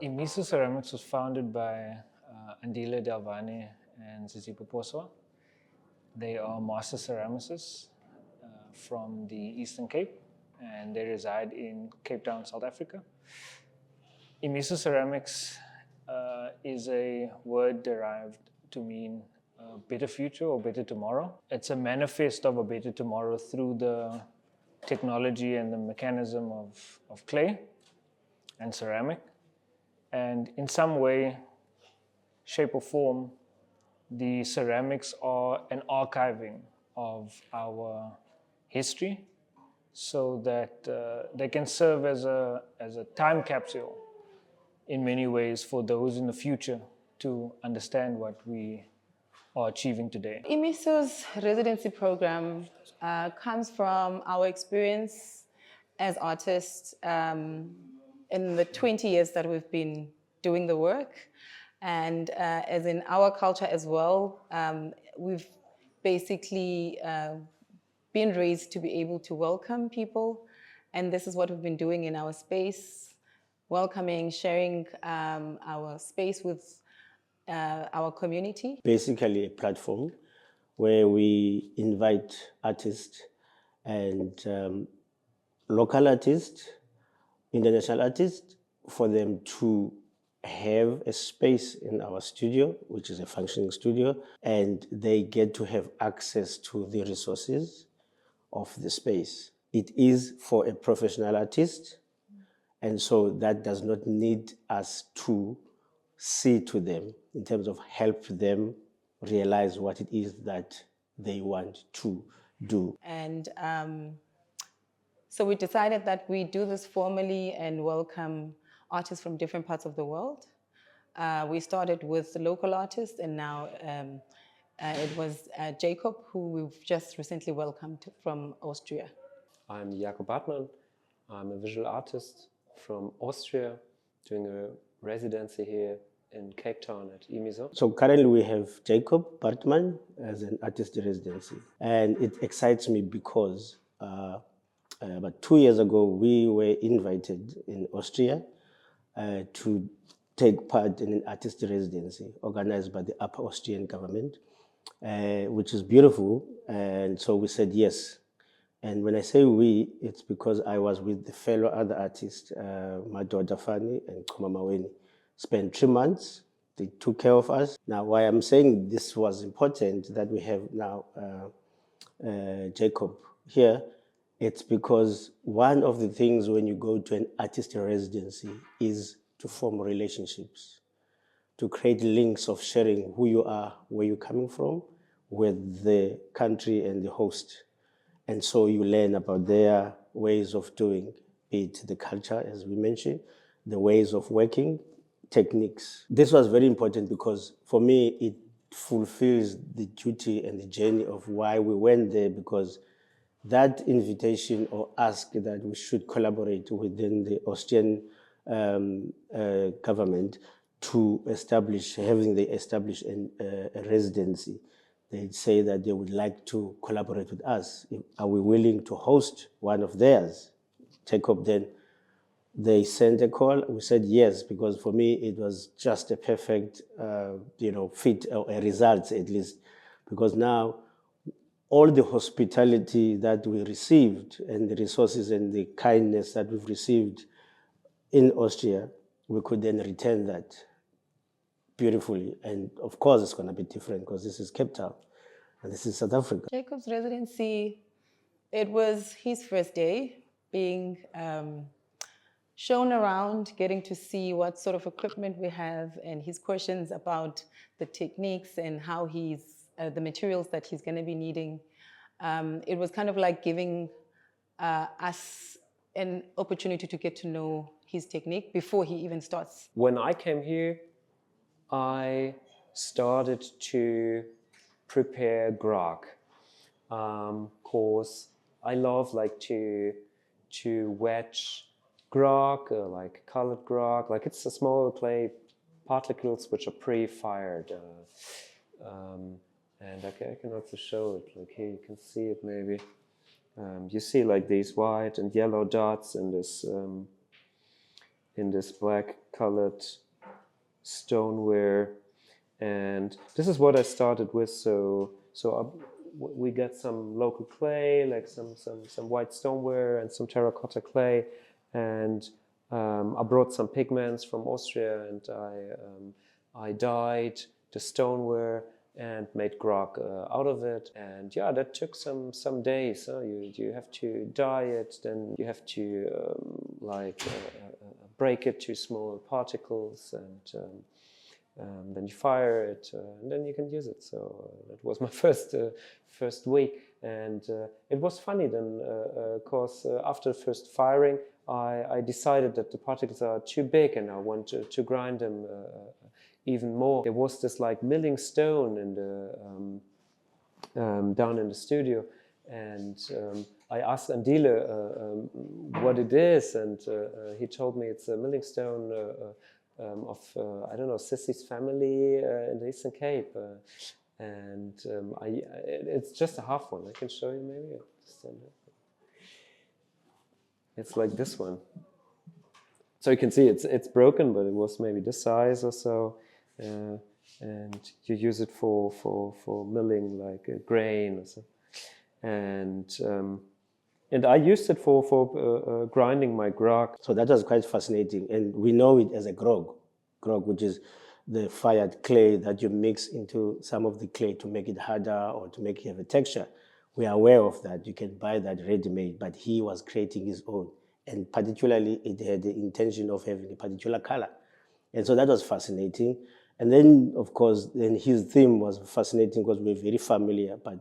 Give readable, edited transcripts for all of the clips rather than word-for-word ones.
IMISO CERAMICS was founded by Andile Dyalvane and Zizi. They are master ceramicists from the Eastern Cape, and they reside in Cape Town, South Africa. IMISO CERAMICS is a word derived to mean better future or better tomorrow. It's a manifest of a better tomorrow through the technology and the mechanism of clay and ceramic. And in some way, shape or form, the ceramics are an archiving of our history so that they can serve as a time capsule in many ways for those in the future to understand what we are achieving today. IMISO's residency program comes from our experience as artists in the 20 years that we've been doing the work, and as in our culture as well. We've basically been raised to be able to welcome people, and this is what we've been doing in our space, welcoming, sharing our space with our community. Basically a platform where we invite artists and local artists, international artists, for them to have a space in our studio, which is a functioning studio, and they get to have access to the resources of the space. It is for a professional artist, and so that does not need us to see to them in terms of help them realize what it is that they want to do. And so we decided that we do this formally and welcome artists from different parts of the world. We started with the local artists, and now it was Jacob, who we've just recently welcomed from Austria. I'm Jacob Bartmann. I'm a visual artist from Austria, doing a residency here in Cape Town at IMISO. So currently we have Jacob Bartmann as an artist residency, and it excites me because about 2 years ago we were invited in Austria to take part in an artist residency organized by the Upper Austrian government, which is beautiful, and so we said yes. And when I say we, it's because I was with the fellow other artists, Andile Dyalvane and Maweni. Spent 3 months, they took care of us. Now, why I'm saying this was important that we have now Jacob here, it's because one of the things when you go to an artist residency is to form relationships, to create links of sharing who you are, where you're coming from, with the country and the host. And so you learn about their ways of doing, be it the culture, as we mentioned, the ways of working, techniques. This was very important because for me, it fulfills the duty and the journey of why we went there, because that invitation or ask that we should collaborate within the Austrian government to establish a residency. They say that they would like to collaborate with us. Are we willing to host one of theirs? Jacob, then they sent a call. We said yes, because for me it was just a perfect fit, or a result at least, because now all the hospitality that we received and the resources and the kindness that we've received in Austria, we could then return that beautifully. And of course it's going to be different because this is Cape Town and this is South Africa. Jacob's residency, it was his first day being shown around, getting to see what sort of equipment we have, and his questions about the techniques and how the materials that he's going to be needing. It was kind of like giving us an opportunity to get to know his technique before he even starts. When I came here, I started to prepare grog, because I love to wedge grog, like colored grog, like it's a small clay particles which are pre-fired, and I can also show it. Like here, you can see it maybe. You see like these white and yellow dots in in this black colored stoneware. And this is what I started with. We get some local clay, like some white stoneware and some terracotta clay, and I brought some pigments from Austria, and I dyed the stoneware and made grog out of it. And yeah, that took some days. You have to dye it, then you have to break it to small particles, and then you fire it, and then you can use it. So that was my first week, and it was funny then, because after the first firing, I decided that the particles are too big, and I want to grind them even more. There was this like milling stone in the down in the studio, and I asked Andile what it is, and he told me it's a milling stone of I don't know, Sissy's family in the Eastern Cape, and it's just a half one. I can show you maybe. It's like this one. So you can see it's broken, but it was maybe this size or so, and you use it for milling like a grain or so, and I used it for grinding my grog. So that was quite fascinating, and we know it as a grog, which is the fired clay that you mix into some of the clay to make it harder or to make it have a texture. We are aware of that. You can buy that ready-made, but he was creating his own, and particularly it had the intention of having a particular color, and so that was fascinating. And then, of course, then his theme was fascinating because we're very familiar, but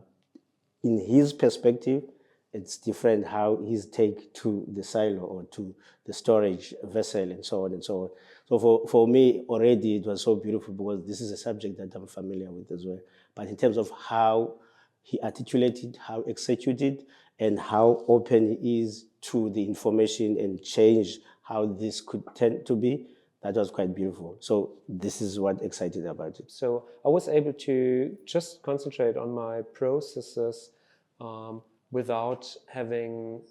in his perspective, it's different how his take to the silo or to the storage vessel and so on and so on. So for me, already it was so beautiful because this is a subject that I'm familiar with as well. But in terms of how he articulated, how executed, and how open he is to the information and change how this could tend to be, that was quite beautiful. So this is what excited about it. So I was able to just concentrate on my processes without having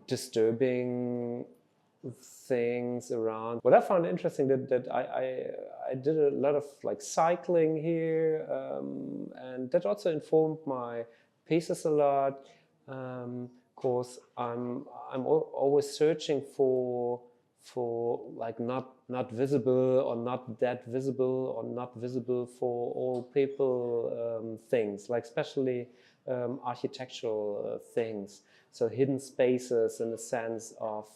disturbing things around. What I found interesting that I did a lot of like cycling here, and that also informed my pieces a lot. Course, I'm always searching for like not visible or not that visible or not visible for all people things, like especially architectural things. So hidden spaces in the sense of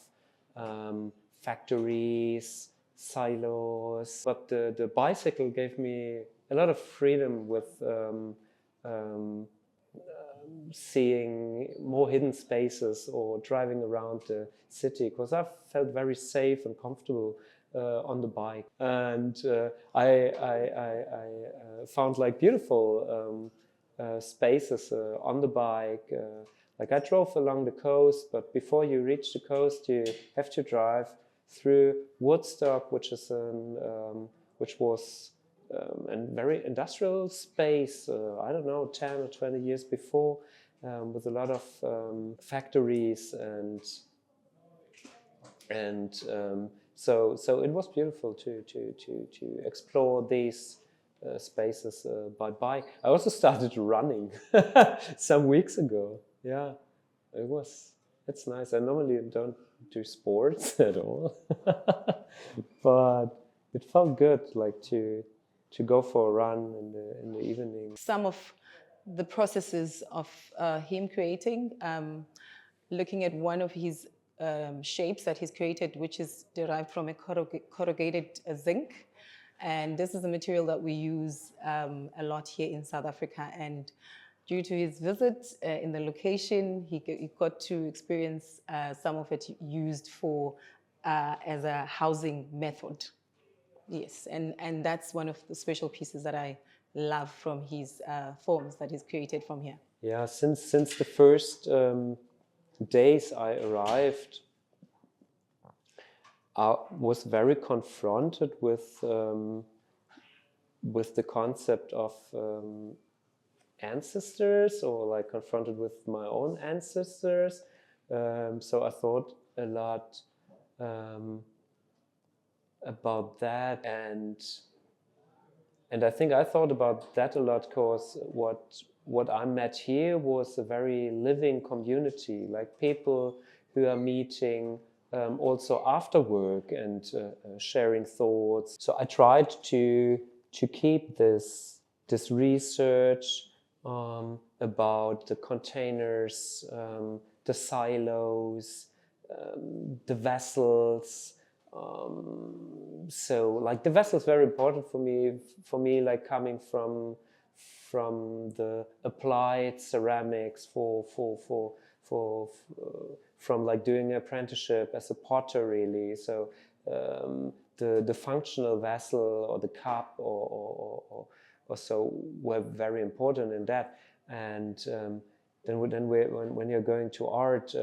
factories, silos. But the bicycle gave me a lot of freedom with seeing more hidden spaces or driving around the city, because I felt very safe and comfortable on the bike. And I found like beautiful spaces on the bike. Like I drove along the coast, but before you reach the coast, you have to drive through Woodstock, which was a very industrial space, I don't know, 10 or 20 years before, with a lot of factories, and so it was beautiful to explore these spaces by bike. I also started running some weeks ago. Yeah, it's nice. I normally don't do sports at all, but it felt good, like to go for a run in the evening. Some of the processes of him creating, looking at one of his shapes that he's created, which is derived from a corrugated zinc. And this is a material that we use a lot here in South Africa. And due to his visit in the location, he got to experience some of it used for as a housing method. Yes, and that's one of the special pieces that I love from his forms that he's created from here. Yeah, since the first days I arrived, I was very confronted with the concept of ancestors, or like confronted with my own ancestors. So I thought a lot about that, and I think I thought about that a lot, because what I met here was a very living community, like people who are meeting also after work and sharing thoughts. So I tried to keep this research about the containers, the silos, the vessels. So like the vessel is very important for me, like coming from the applied ceramics from like doing an apprenticeship as a potter, really. So the functional vessel or the cup or so were very important in that. And then when you're going to art,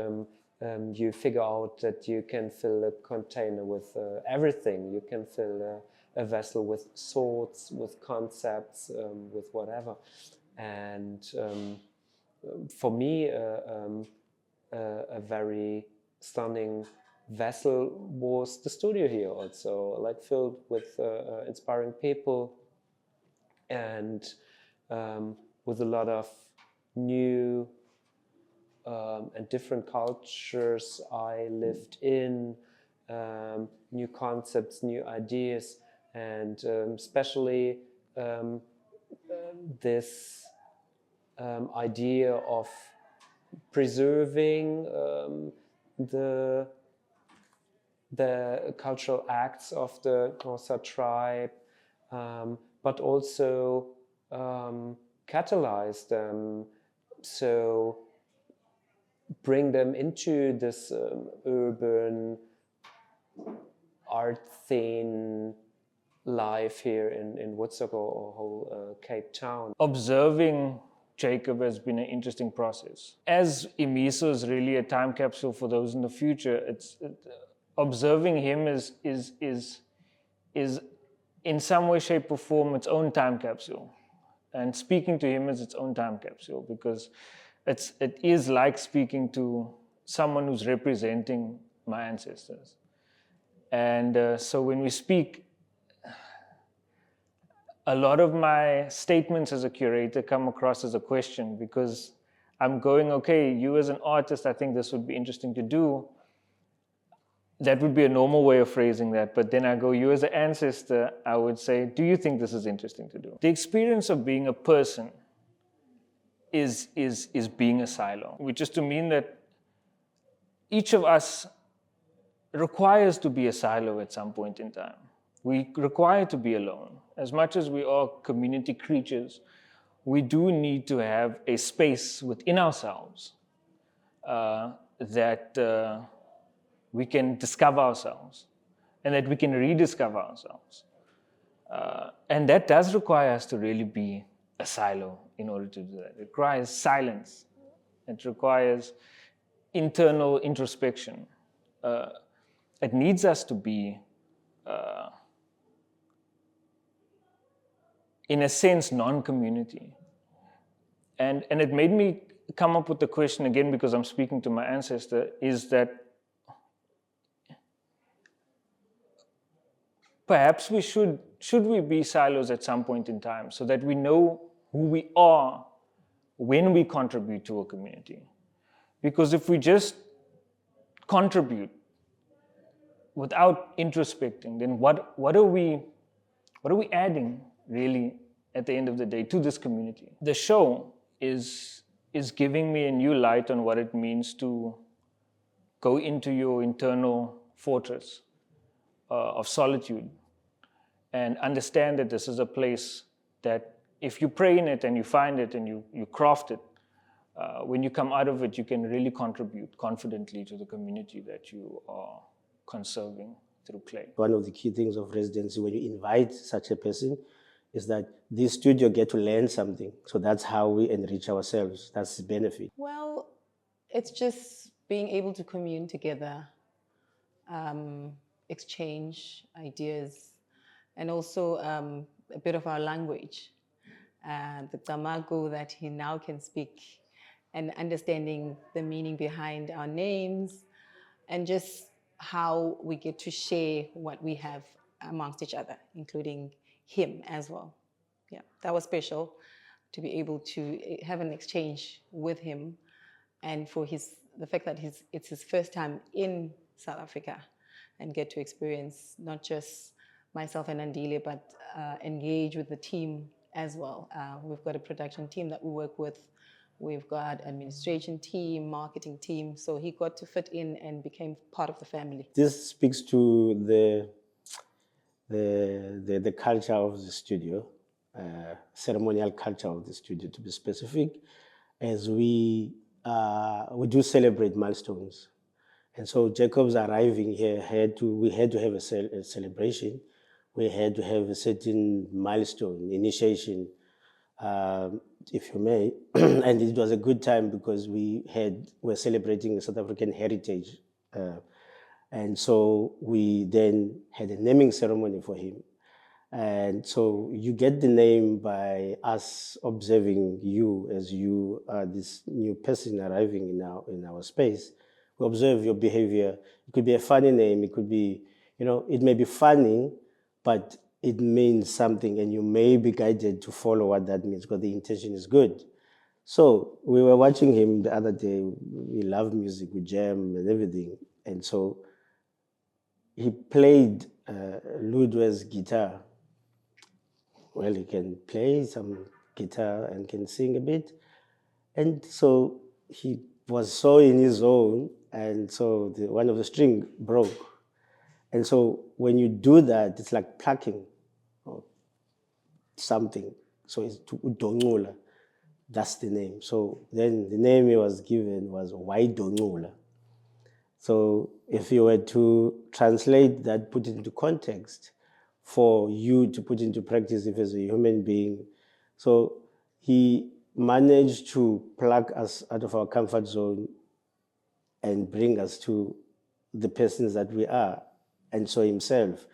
you figure out that you can fill a container with everything. You can fill a vessel with thoughts, with concepts, with whatever. And for me, a very stunning vessel was the studio here also, like filled with inspiring people and with a lot of new and different cultures I lived in, new concepts, new ideas, and especially this idea of preserving the cultural acts of the Xhosa tribe, but also catalyze them, so bring them into this urban art scene life here in Woodstock or whole Cape Town. Observing Jacob has been an interesting process. As IMISO is really a time capsule for those in the future, observing him is in some way, shape or form its own time capsule. And speaking to him is its own time capsule, because it is like speaking to someone who's representing my ancestors. And so when we speak, a lot of my statements as a curator come across as a question, because I'm going, okay, you as an artist, I think this would be interesting to do. That would be a normal way of phrasing that. But then I go, you as an ancestor, I would say, do you think this is interesting to do? The experience of being a person is being a silo, which is to mean that each of us requires to be a silo at some point in time. We require to be alone. As much as we are community creatures, we do need to have a space within ourselves that we can discover ourselves and that we can rediscover ourselves. And that does require us to really be a silo in order to do that. It requires silence. It requires internal introspection. It needs us to be, in a sense, non-community. And it made me come up with the question again, because I'm speaking to my ancestor, is that perhaps we should we be silos at some point in time, so that we know who we are when we contribute to a community. Because if we just contribute without introspecting, then what are we adding really at the end of the day to this community? The show is giving me a new light on what it means to go into your internal fortress of solitude and understand that this is a place that if you pray in it and you find it and you craft it, when you come out of it, you can really contribute confidently to the community that you are conserving through clay. One of the key things of residency, when you invite such a person, is that this studio get to learn something. So that's how we enrich ourselves. That's the benefit. Well, it's just being able to commune together, exchange ideas, and also a bit of our language. The Tamago that he now can speak, and understanding the meaning behind our names, and just how we get to share what we have amongst each other, including him as well. Yeah, that was special to be able to have an exchange with him, and for the fact that it's his first time in South Africa, and get to experience not just myself and Andile, but engage with the team as well. We've got a production team that we work with. We've got administration team, marketing team. So he got to fit in and became part of the family. This speaks to the culture of the studio, ceremonial culture of the studio, to be specific, as we do celebrate milestones. And so Jacob's arriving here, we had to have a celebration. We had to have a certain milestone, initiation, if you may. And it was a good time because we're celebrating South African heritage. And so we then had a naming ceremony for him. And so you get the name by us observing you as you are this new person arriving in our space. We observe your behavior. It could be a funny name. It could be, it may be funny, but it means something, and you may be guided to follow what that means because the intention is good. So we were watching him the other day. We love music, we jam and everything. And so he played Ludwig's guitar. Well, he can play some guitar and can sing a bit. And so he was so in his zone, and so one of the string broke. And so when you do that, it's like plucking or something. So it's Udonula. That's the name. So then the name he was given was Waidonula. So if you were to translate that, put it into context for you to put into practice if as a human being. So he managed to pluck us out of our comfort zone and bring us to the persons that we are. And so himself,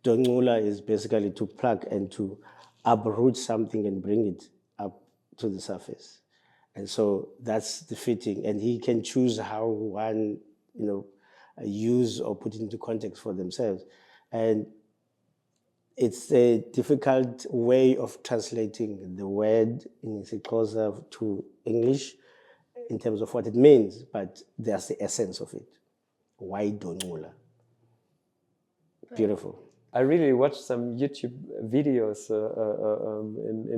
Donula is basically to pluck and to uproot something and bring it up to the surface. And so that's the fitting. And he can choose how one, use or put into context for themselves. And it's a difficult way of translating the word in Xhosa to English in terms of what it means, but there's the essence of it. Why Donula? Beautiful. I really watched some YouTube videos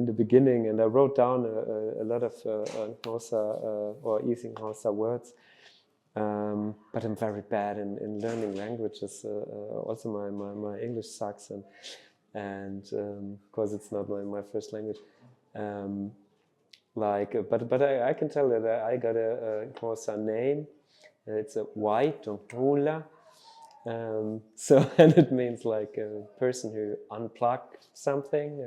in the beginning, and I wrote down a lot of Xhosa or East Xhosa words. But I'm very bad in learning languages. Also, my English sucks, and of course it's not my first language. But I can tell that I got a Xhosa name. It's a white Donula. So and it means like a person who unplugged something.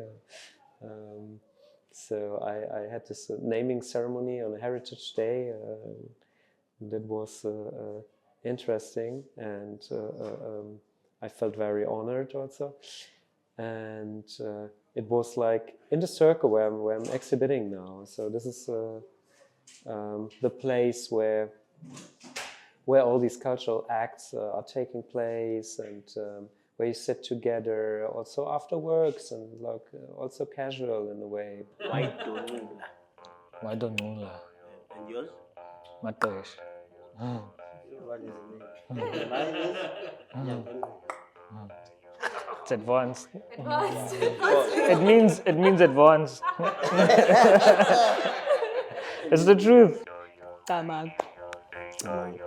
So I had this naming ceremony on a Heritage Day. That was interesting, and I felt very honored also. And it was like in the circle where I'm exhibiting now. So this is the place where all these cultural acts are taking place, and where you sit together also after works, and like also casual in a way. Why Donula? Why Donula? And yours? Mateus. What is the name? Mine is It's advanced. Advanced. It means advanced. It's the truth. Tamag. Mine.